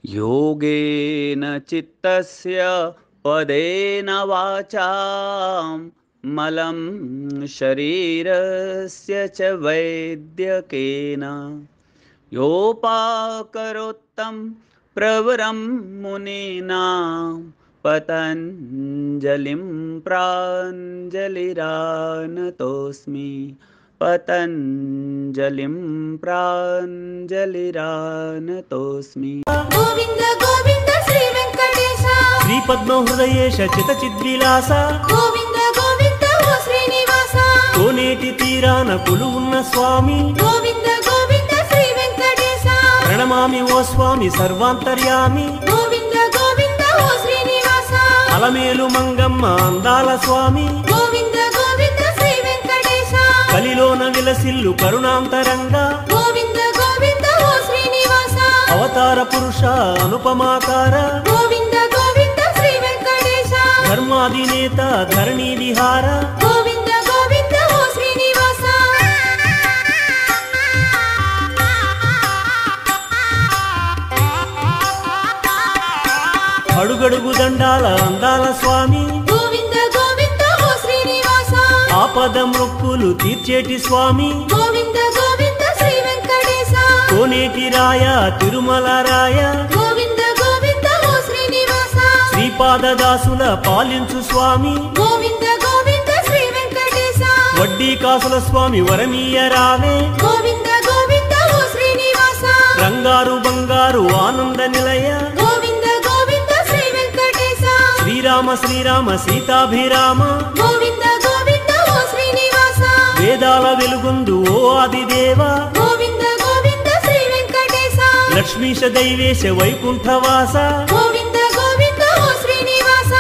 योगेन चित्तस्य पदेन वाचां मलं शरीरस्य च वैद्यकेन योपाकरोत्तं प्रवरं मुनीनां पतञ्जलिं प्राञ्जलिरानतोऽस्मि पतञ्जलिं प्राञ्जलिरानतोऽस्मि। गोविंद गोविंद श्री वेंकटेश श्री पद्महृदयेश चितचिद्विलास गोविंद गोविंद ओ श्रीनिवास कोनेटि तीरान कोलुवुन्न स्वामी गोविंद गोविंद श्री वेंकटेश प्रणमामि ओ स्वामी सर्वांतर्यामी गोविंद गोविंद ओ श्रीनिवास अलमेलु मंगम्म अंदाल स्वामी गोविंद गोविंद श्री वेंकटेश कलिलोन विलसिल्लु करुणांतरंगा गोविंद गोविंद ओ श्रीनिवास अवतार पुरुष अनुपमाकार गोविंद गोविंद श्री वेंकटेश धर्मादिनेत धरणी विहार गोविंद गोविंद ओ श्रीनिवास అడుగడుగు దండాల అందాల స్వామి गोविंद गोविंद ओ श्रीनिवास ఆపద మొక్కులు తీర్చేటి స్వామి गोविंद गोविंद श्री वेंकटेश కోనేటి రాయ తిరుమల రాయ गोविंद गोविंद ओ श्रीनिवास శ్రీపాదదాసుల పాలించు స్వామి गोविंद गोविंद श्री वेंकटेश వడ్డీ కాసుల స్వామి వరమీయ రావే गोविंद गोविंद ओ श्रीनिवास రంగారు బంగారు ఆనంద నిలయ गोविंद गोविंद श्री वेंकटेश శ్రీరామ శ్రీరామ సీతాభిరామ गोविंद गोविंद ओ श्रीनिवास వేదాల వెలుగొందు ఓ ఆదిదేవ गोविंद गोविंद श्री वेंकटेश లక్ష్మీశ దైవేశ వైకుంఠవాస गोविंद गोविंद ओ श्रीनिवास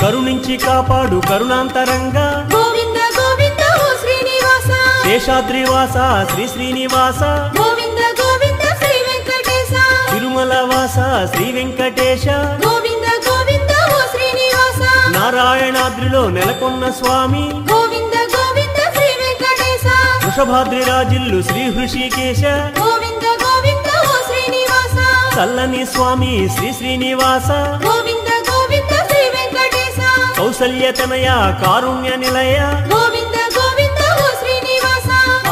కరుణించి కాపాడు కరుణాంతరంగా गोविंद गोविंद ओ श्रीनिवास శేషాద్రివాస శ్రీ శ్రీనివాస गोविंद गोविंद श्री वेंकटेश తిరుమల వాస శ్రీ వెంకటేశ गोविंद गोविंद ओ श्रीनिवास నారాయణాద్రిలో నెలకొన్న స్వామి गोविंद गोविंद श्री वेंकटेश వృషభాద్రి రాజిల్లు శ్రీ హృషికేశ गोविंद गोविंद ओ श्रीनिवास చల్లని స్వామి శ్రీ శ్రీనివాస गोविंद गोविंद श्री वेंकटेश కౌసల్యతనయ కారుణ్య నిలయ गोविंद गोविंद ओ श्रीनिवास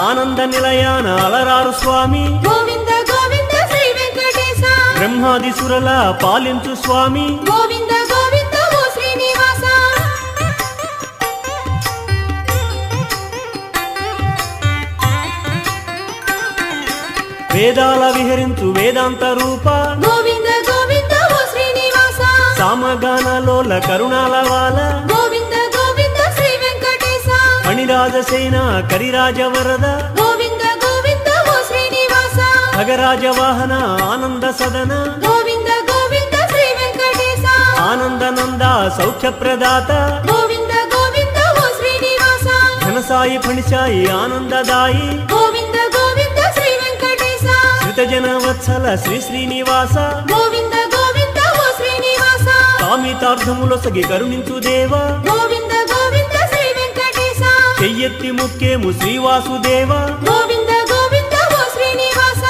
ఆనంద నిలయాన అలరారు స్వామి गोविंद गोविंद श्री वेंकटेश బ్రహ్మాది సురల పాలించు స్వామి गोविंद गोविंद ओ श्रीनिवास వేదాల విహరించు వేదాంత రూప गोविंद गोविंद ओ श्रीनिवास సామగానలోల కరుణాల వాల गोविंद गोविंद श्री वेंकटेश ఫణిరాజసేన కరిరాజ వరద गोविंद गोविंद ओ श्रीनिवास ఖగరాజ వాహన ఆనంద సదన गोविंद गोविंद श्री वेंकटेश ఆనందనంద సౌఖ్య ప్రదాత गोविंद गोविंद ओ श्रीनिवास ఘనసాయి ఫణిసాయి ఆనందదాయి गोविंद गोविंद श्री वेंकटेश శ్రితజన వత్సల శ్రీ శ్రీనివాస गोविंद गोविंद ओ श्रीनिवास కామితార్థములొసగి కరుణించు దేవ गोविंद गोविंद श्री वेंकटेश చెయ్యెత్తి ముక్కేము శ్రీవాసుదేవ गोविंद गोविंद ओ श्रीनिवास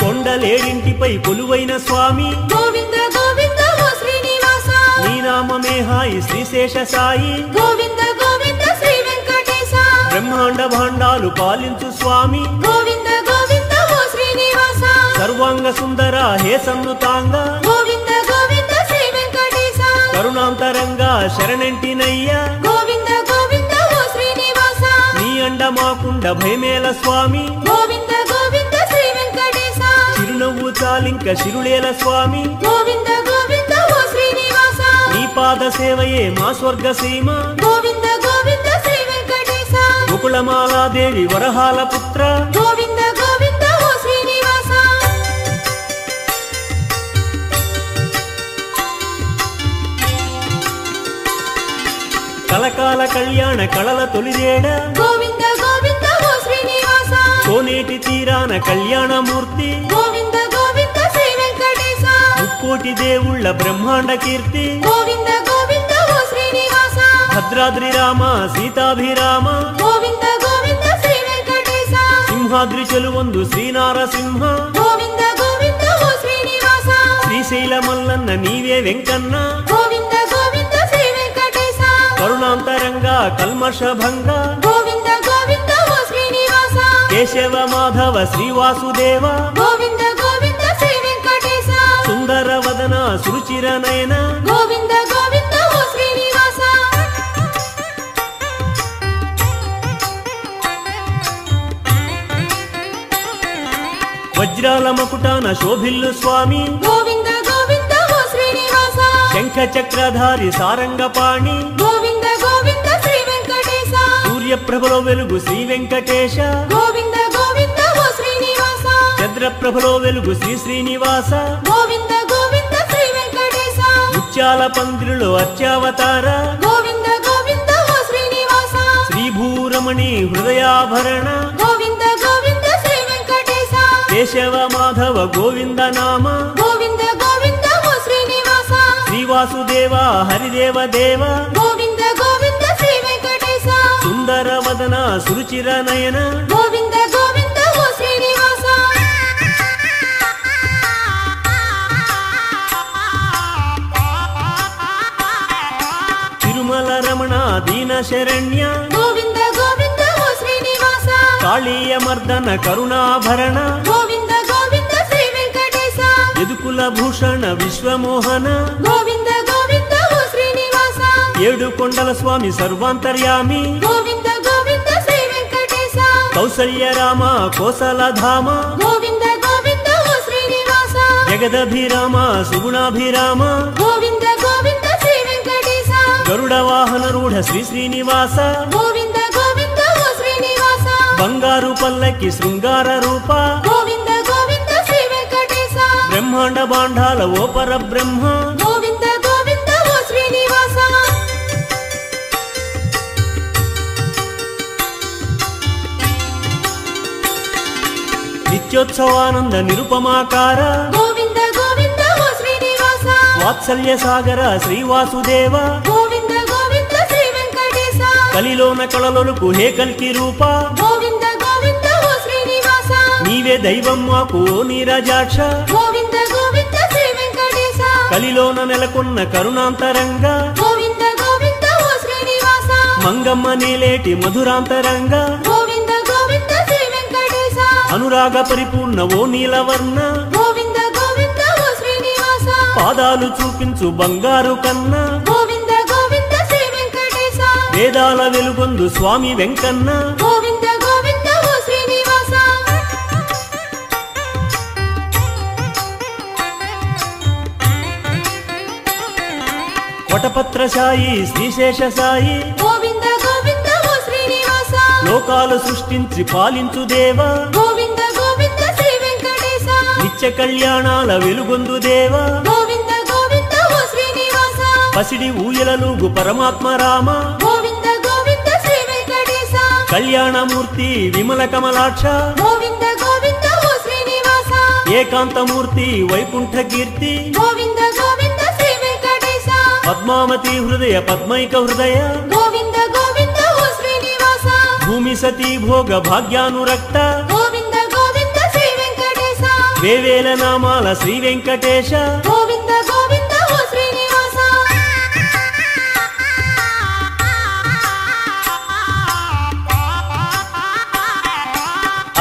కొండలేడింటిపై కొలువైన స్వామి गोविंद गोविंद ओ श्रीनिवास నీ నామమే హాయి శ్రీశేష సాయి गोविंद गोविंद श्री वेंकटेश బ్రహ్మాండ భాండాలు పాలించు స్వామి गोविंद गोविंद ओ श्रीनिवास సర్వాంగ సుందర హే సన్నుతాంగ गोविंद गोविंद श्री वेंकटेश కరుణాంతరంగా శరణంటినయ్యా गोविंद गोविंद ओ श्रीनिवास నీ అండ మాకుండ భయమేల స్వామి गोविंद गोविंद श्री वेंकटेश చిరునవ్వు చాలింక శిరులేల స్వామి गोविंद गोविंद ओ श्रीनिवास నీ పాద సేవయే మా స్వర్గ సీమ गोविंद गोविंद श्री वेंकटेश ముకుళమాలాదేవి వరహాల పుత్ర गोविंद गोविंद ओ श्रीनिवास కలకాల కళ్యాణ కళల తొలిదేడ गोविंद गोविंद ओ श्रीनिवास కోనేటి తీరాన కళ్యాణమూర్తి गोविंद गोविंद श्री वेंकटेश ముక్కోటి దేవుళ్ళ బ్రహ్మాండ కీర్తి గోవింద గోవింద ఓ శ్రీనివాస భద్రాద్రి రామ సీతాభిరామ గోవింద గోవింద శ్రీ వెంకటేశ సింహాద్రి చెలువొందు శ్రీనారసింహ గోవింద గోవింద ఓ శ్రీనివాస శ్రీశైల మల్లన్న నీవే వెంకన్న గోవింద గోవింద శ్రీ వెంకటేశ కరుణాంతరంగా కల్మషభంగ గోవింద గోవింద ఓ శ్రీనివాస కేశవ మాధవ శ్రీవాసుదేవ గోవింద గోవింద శ్రీ వెంకటేశ సుందర వదన సురుచిర నయన గోవింద గోవింద ఓ శ్రీనివాస వజ్రాల మకుటాన శోభిల్లు స్వామి గోవింద గోవింద ఓ శ్రీనివాస శంఖ చక్రధారి సారంగపాణి గోవింద గోవింద శ్రీ వెంకటేశ సూర్యప్రభలో వెలుగు శ్రీ వెంకటేశ గోవింద గోవింద ఓ శ్రీనివాస చంద్రప్రభలో వెలుగు శ్రీ శ్రీనివాస గోవింద గోవింద శ్రీ వెంకటేశ ముత్యాల పందిరిలో అత్యావతార గోవింద గోవింద ఓ శ్రీనివాస శ్రీభూరమణి హృదయాభరణ గోవింద గోవింద శ్రీ వెంకటేశ కేశవ మాధవ గోవింద నామ గోవింద గోవింద ఓ శ్రీనివాస శ్రీవాసుదేవ హరిదేవ దేవ గోవింద గోవింద శ్రీ వెంకటేశ సుందర వదన సురుచిర నయన గోవింద గోవింద ఓ శ్రీనివాస తిరుమల రమణ దీన శరణ్య గోవింద గోవింద ఓ శ్రీనివాస కాళీయ మర్దన కరుణాభరణ గోవింద గోవింద శ్రీ వెంకటేశ యదుకుల భూషణ విశ్వమోహన గోవింద గోవింద ఓ శ్రీనివాస ఏడు కొండల స్వామి సర్వాంతర్యామి గోవింద గోవింద శ్రీ వెంకటేశ కౌసల్య రామ కోసలధామ గోవింద గోవింద ఓ శ్రీనివాస జగదభిరామ సుగుణాభిరామ గోవింద గోవింద శ్రీ వెంకటేశ గరుడ వాహన రూఢ శ్రీ శ్రీనివాస గోవింద గోవింద ఓ శ్రీనివాస బంగారు పల్లకి శృంగార రూప గోవింద గోవింద శ్రీ వెంకటేశ బ్రహ్మాండ బాండాల ఓ పరబ్రహ్మ గోవింద గోవింద ఓ శ్రీనివాస నిత్యోత్సవానంద నిరుపమాకార గోవింద గోవింద ఓ శ్రీనివాస వాత్సల్య సాగర శ్రీవాసుదేవ గోవింద గోవింద శ్రీ వెంకటేశ కలిలోన కళలొలుకు హే కల్కి రూప గోవింద గోవింద ఓ శ్రీనివాస నీవే దైవం మాకు ఓ నీరజాక్ష గోవింద గోవింద శ్రీ వెంకటేశ కలిలోన నెలకొన్న కరుణాంతరంగ గోవింద గోవింద ఓ శ్రీనివాస మంగమ్మ నీలేటి మధురాంతరంగ గోవింద గోవింద శ్రీ వెంకటేశ అనురాగ పరిపూర్ణ ఓ నీలవర్ణ గోవింద గోవింద ఓ శ్రీనివాస పాదాలు చూపించు బంగారు కన్న గోవింద గోవింద శ్రీ వెంకటేశ వేదాల వెలుగొందు స్వామి వెంకన్న గోవింద గోవింద ఓ శ్రీనివాస వటపత్ర సాయి శ్రీశేష సాయి గోవింద గోవింద ఓ శ్రీనివాస లోకాలు సృష్టించి పాలించు దేవ గోవింద గోవింద శ్రీ వెంకటేశ నిత్య కళ్యాణాల వెలుగొందు దేవ గోవింద గోవింద ఓ శ్రీనివాస పసిడి ఊయలలుగు పరమాత్మ రామ గోవింద గోవింద శ్రీ వెంకటేశ కళ్యాణమూర్తి విమల కమలాక్ష గోవింద గోవింద ఓ శ్రీనివాస ఏకాంతమూర్తి వైకుంఠ కీర్తి గోవింద గోవింద శ్రీ వెంకటేశ పద్మావతి హృదయ పద్మైక హృదయ గోవింద గోవింద ఓ శ్రీనివాస భూమి సతీ భోగ భాగ్యానురక్త గోవింద గోవింద శ్రీ వెంకటేశ వేవేల నామాల శ్రీ వెంకటేశ గోవింద గోవింద ఓ శ్రీనివాస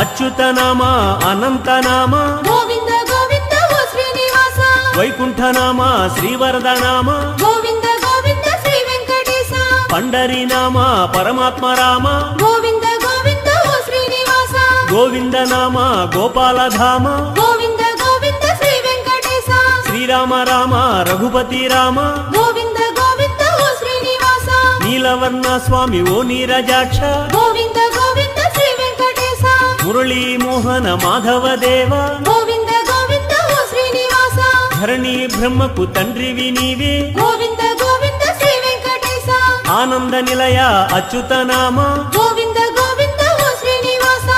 అచ్యుత నామ అనంత నామ గోవింద గోవింద ఓ శ్రీనివాస వైకుంఠ నామ శ్రీవరద నామ గోవింద గోవింద శ్రీ వెంకటేశ పండరి నామ పరమాత్మ రామ గోవింద గోవింద ఓ శ్రీనివాస గోవింద నామ గోపాలధామ గోవింద గోవింద శ్రీ వెంకటేశ శ్రీరామ రామ రఘుపతి రామ గోవింద గోవింద ఓ శ్రీనివాస నీలవర్ణ స్వామి ఓ నీరజాక్ష గోవింద గోవింద శ్రీ వెంకటేశ మురళీ మోహన మాధవ దేవ గోవింద గోవింద ఓ శ్రీనివాస ధరణి బ్రహ్మకు తండ్రివి నీవే గోవింద గోవింద శ్రీ వెంకటేశ ఆనంద నిలయ అచ్యుత నామ గోవింద గోవింద ఓ శ్రీనివాస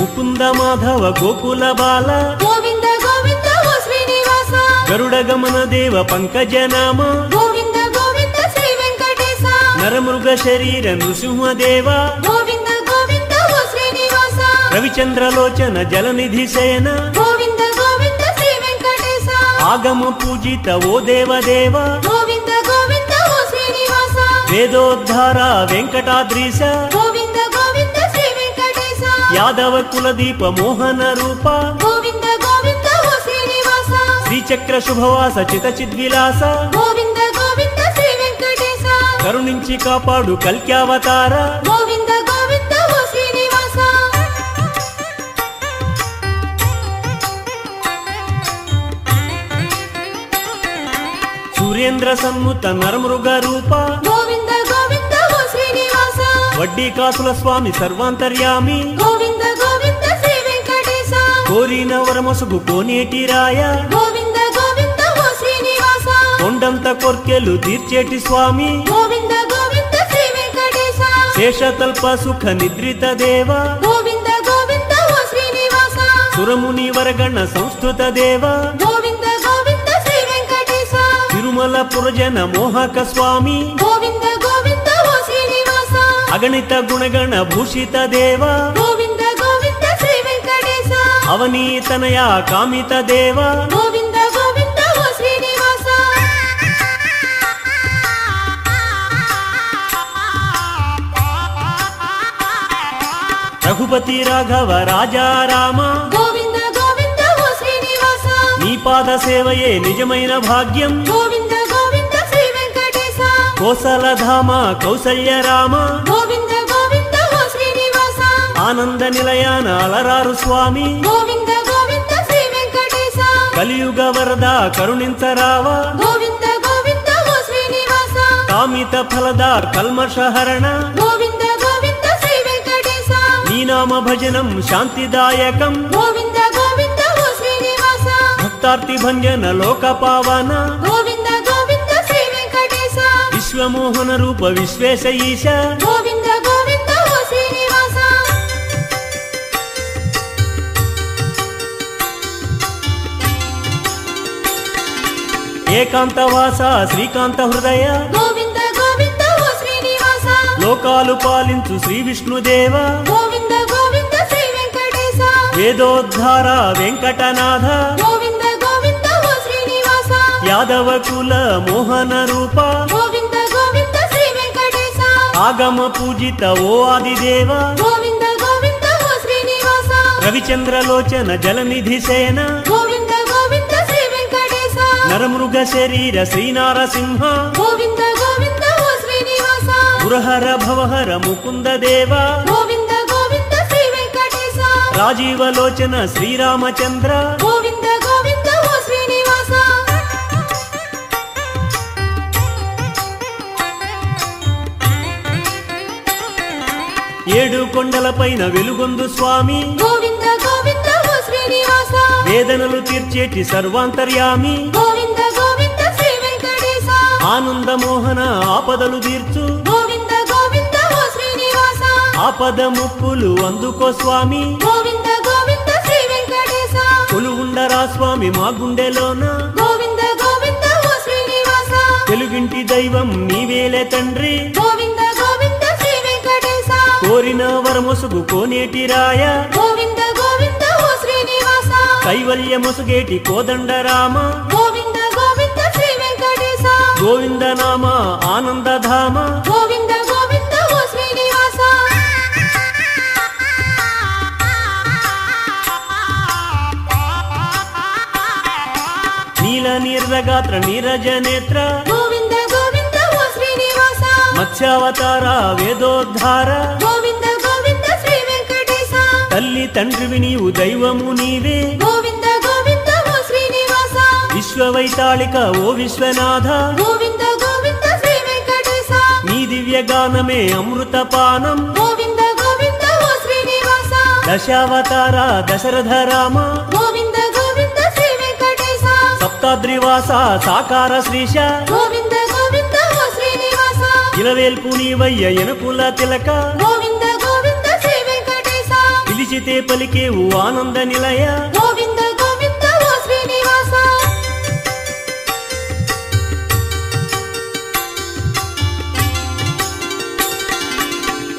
ముకుంద మాధవ గోకుల బాల గోవింద గోవింద ఓ శ్రీనివాస గరుడ గమన దేవ పంకజనామ గోవింద గోవింద శ్రీ వెంకటేశ నరమృగ శరీర నృసింహదేవ గోవింద గోవింద ఓ శ్రీనివాస రవిచంద్రలోచన జలనిధి సేన గోవింద గోవింద శ్రీ వెంకటేశ ఆగమ పూజిత ఓ దేవదేవ గోవింద గోవింద ఓ శ్రీనివాస వేదోద్ధార వెంకటాద్రీశ గోవింద గోవింద శ్రీ వెంకటేశ యాదవ కులదీప మోహన రూప గోవింద గోవింద ఓ శ్రీనివాస శ్రీచక్ర శుభవాస చిత చిద్విలాస గోవింద గోవింద శ్రీ వెంకటేశ కరుణించి కాపాడు కల్క్యావతార గోవింద గోవింద ఓ శ్రీనివాస సురేంద్ర సన్ముత నరమృగ రూప గోవింద గోవింద ఓ శ్రీనివాస వడ్డీ కాసుల స్వామి సర్వాంతర్యామి గోవింద గోవింద శ్రీ వెంకటేశ కోరిన వరమసుగు కోనేటి రాయ గోవింద గోవింద ఓ శ్రీనివాస కొండంత కొర్కెలు తీర్చేటి స్వామి గోవింద గోవింద శ్రీ వెంకటేశ శేషతల్ప సుఖ నిద్రిత దేవ గోవింద గోవింద ఓ శ్రీనివాస సురముని వరగణ సంస్థుత దేవ గోవింద గోవింద శ్రీ వెంకటేశ తిరుమల పురజన మోహక స్వామి గోవింద గోవింద ఓ శ్రీనివాస అగణిత గుణగణ భూషిత దేవ గోవింద గోవింద శ్రీ వెంకటేశ అవనీతనయ కామిత దేవ గోవింద గోవింద ఓ శ్రీనివాస రఘుపతి రాఘవ రాజారామ గోవింద గోవింద ఓ శ్రీనివాస నీ పాద సేవయే నిజమైన భాగ్యం గోవింద గోవింద శ్రీ వెంకటేశ కోసలధామ కౌసల్య రామ గోవింద గోవింద ఓ శ్రీనివాస ఆనంద నిలయాన అలరారు స్వామి గోవింద గోవింద శ్రీ వెంకటేశ కలియుగ వరద కరుణించరావా గోవింద గోవింద ఓ శ్రీనివాస కామిత ఫలద కల్మషహరణ గోవింద గోవింద శ్రీ వెంకటేశ నీ నామ భజనం శాంతిదాయకం గోవింద గోవింద ఓ శ్రీనివాస భక్తార్తి భంజన లోక పావన గోవింద గోవింద శ్రీ వెంకటేశ విశ్వమోహన రూప విశ్వేశ ఈశ గోవింద గోవింద ఓ శ్రీనివాస ఏకాంతవాస శ్రీకాంత హృదయ గోవింద గోవింద ఓ శ్రీనివాస లోకాలు పాలించు శ్రీ విష్ణుదేవ గోవింద గోవింద శ్రీ వెంకటేశ వేదోద్ధార వెంకటనాథ గోవింద గోవింద ఓ శ్రీనివాస యాదవ కుల మోహన రూప గోవింద గోవింద శ్రీ వెంకటేశ ఆగమ పూజిత ఓ ఆదిదేవ గోవింద గోవింద ఓ శ్రీనివాస రవిచంద్రలోచన జలనిధి సేన గోవింద గోవింద శ్రీ వెంకటేశ నరమృగ శరీర శ్రీనారసింహ గోవింద గోవింద ఓ శ్రీనివాస పురహర భవహర ముకుంద దేవ గోవింద గోవింద శ్రీ వెంకటేశ రాజీవలోచన శ్రీరామచంద్ర గోవింద గోవింద ఓ శ్రీనివాస ఏడు కొండలపైన వెలుగొందు స్వామి గోవింద గోవింద ఓ శ్రీనివాస వేదనలు తీర్చేటి సర్వాంతర్యామి గోవింద గోవింద శ్రీ వెంకటేశ ఆనంద మోహన ఆపదలు తీర్చు గోవింద గోవింద ఓ శ్రీనివాస ఆపద ముప్పులు అందుకో స్వామి గోవింద గోవింద శ్రీ వెంకటేశ కొలువుండరా స్వామి మా గుండెలోన గోవింద గోవింద ఓ శ్రీనివాస తెలుగింటి దైవం నీవేలే తండ్రి గోవింద గోవింద శ్రీ వెంకటేశ కోరిన వరమొసుగు కోనేటి రాయ గోవింద గోవింద ఓ శ్రీనివాస కైవల్య మొసుగేటి కోదండరామ గోవింద గోవింద శ్రీ వెంకటేశ గోవింద నామ ఆనందధామ గోవింద గోవింద ఓ శ్రీనివాస నీల నిర్దగాత్ర నీరజ నేత్ర గోవింద గోవింద ఓ శ్రీనివాస మత్స్యావతార వేదోద్ధార గోవింద గోవింద శ్రీ వెంకటేశ తల్లి తండ్రివి నీవు దైవము నీవే గోవింద గోవింద ఓ శ్రీనివాస విశ్వవైతాళిక ఓ విశ్వనాథ గోవింద గోవింద శ్రీ వెంకటేశ నీ దివ్య గానమే అమృతపానం గోవింద గోవింద ఓ శ్రీనివాస దశావతార దశరథ రామ గోవింద గోవింద శ్రీ వెంకటేశ సప్తాద్రివాస సాకార శ్రీశ గోవింద గోవింద ఓ శ్రీనివాస ఇలవేల్పు నీవయ్య ఎనుకుల తిలక గోవింద గోవింద శ్రీ వెంకటేశ పిలిచితే పలికేవు ఆనంద నిలయ గోవింద గోవింద ఓ శ్రీనివాస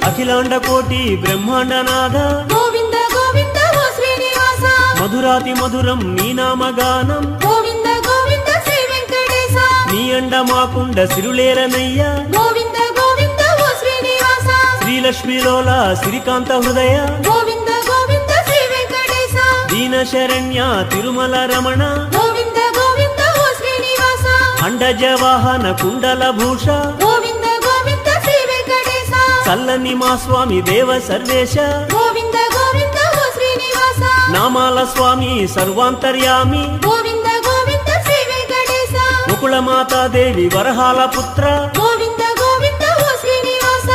అఖిలాండ కోటి బ్రహ్మాండనాథ గోవింద గోవింద ఓ శ్రీనివాస మధురాతి మధురం నీ నామగానం గోవింద గోవింద శ్రీ వెంకటేశ నీ అండ మాకుండ సిరులేరనయ్యా గోవింద గోవింద ఓ శ్రీనివాస శ్రీలక్ష్మిలోల శ్రీకాంత హృదయ గోవింద గోవింద శ్రీ వెంకటేశ దీన శరణ్య తిరుమల రమణ గోవింద గోవింద ఓ శ్రీనివాస అండజ వాహన కుండల భూష గోవింద గోవింద శ్రీ వెంకటేశ చల్లని మా స్వామి దేవ సర్వేశ గోవింద గోవింద ఓ శ్రీనివాస నామాల స్వామి సర్వాంతర్యామి గోవింద గోవింద శ్రీ వెంకటేశ ముకుళమాతాదేవి వరహాల పుత్ర గోవింద గోవింద ఓ శ్రీనివాస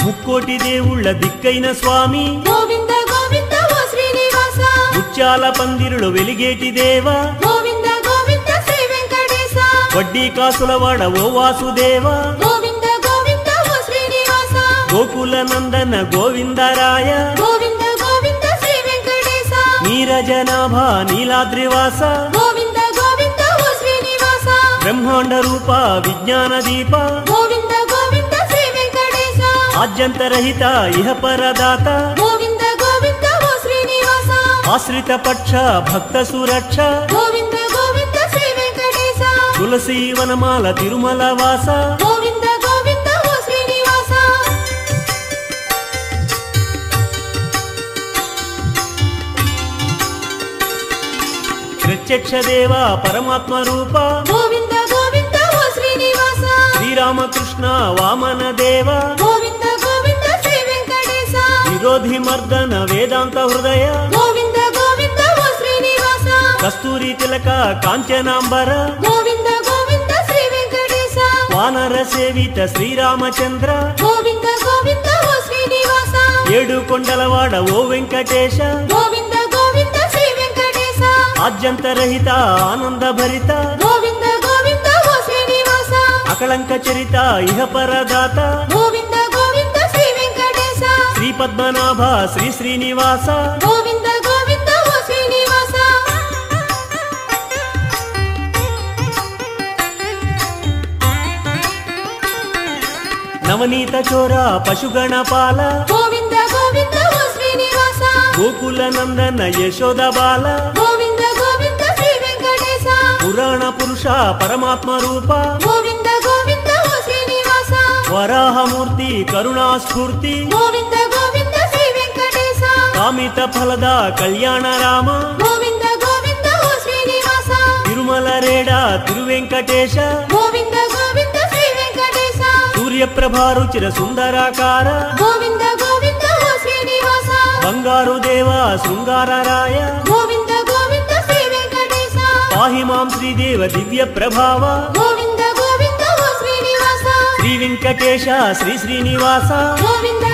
ముక్కోటి దేవుళ్ళ దిక్కైన స్వామి గోవింద గోవింద ఓ శ్రీనివాస ముత్యాల పందిరులు వెలిగేటి దేవ గోవింద గోవింద శ్రీ వెంకటేశ వడ్డీ కాసులవాడ ఓ వాసుదేవ గోవింద గోవింద ఓ శ్రీనివాస గోకుల నందన గోవిందరాయ గోవింద గోవింద శ్రీ వెంకటేశ నీరజనాభ నీలాద్రివాస గోవింద గోవింద ఓ శ్రీనివాస బ్రహ్మాండ రూప విజ్ఞాన దీప గోవింద గోవింద శ్రీ వెంకటేశ ఆద్యంతరహిత ఇహ పరదాత గోవింద గోవింద ఓ శ్రీనివాస ఆశ్రిత పక్ష భక్త సురక్ష గోవింద గోవింద శ్రీ వెంకటేశ తులసి వనమాల తిరుమల వాస గోవింద గోవింద ఓ శ్రీనివాస ప్రత్యక్ష దేవ పరమాత్మ రూప గోవింద గోవింద ఓ శ్రీనివాస శ్రీరామకృష్ణ వామన దేవ గోవింద గోవింద శ్రీ వెంకటేశ విరోధి మర్దన వేదాంత హృదయ గోవింద గోవింద ఓ శ్రీనివాస కస్తూరి తిలక కాంచనాంబర గోవింద గోవింద శ్రీ వెంకటేశ వానర సేవిత శ్రీరామచంద్ర గోవింద గోవింద ఓ శ్రీనివాస ఏడు కొండలవాడ ఓ వెంకటేశ గోవింద గోవింద శ్రీ వెంకటేశ ఆద్యంతరహిత ఆనంద భరిత గోవింద గోవింద ఓ శ్రీనివాస అకళంక చరిత ఇహ పరదాత గోవింద గోవింద శ్రీ వెంకటేశ శ్రీ పద్మనాభ శ్రీ శ్రీనివాస గోవింద గోవింద ఓ శ్రీనివాస నవనీత చోర పశుగణపాల గోవింద గోవింద ఓ శ్రీనివాస గోకుల నందన యశోద బాల గోవింద గోవింద శ్రీ వెంకటేశ పురాణ పురుష పరమాత్మ రూప గోవింద గోవింద ఓ శ్రీనివాస వరాహమూర్తి కరుణాస్ఫూర్తి గోవింద గోవింద శ్రీ వెంకటేశ కామిత ఫలద కళ్యాణ రామ గోవింద గోవింద ఓ శ్రీనివాస తిరుమల రేడ తిరువెంకటేశ గోవింద గోవింద శ్రీ వెంకటేశ సూర్యప్రభారుచిర సుందరాకార గోవింద గోవింద ఓ శ్రీనివాస బంగారు దేవ శృంగారరాయ గోవింద గోవింద శ్రీ వెంకటేశ పాహి మాం శ్రీదేవ దివ్య ప్రభావ గోవింద గోవింద ఓ శ్రీనివాస శ్రీ వెంకటేశ శ్రీ శ్రీనివాస గోవింద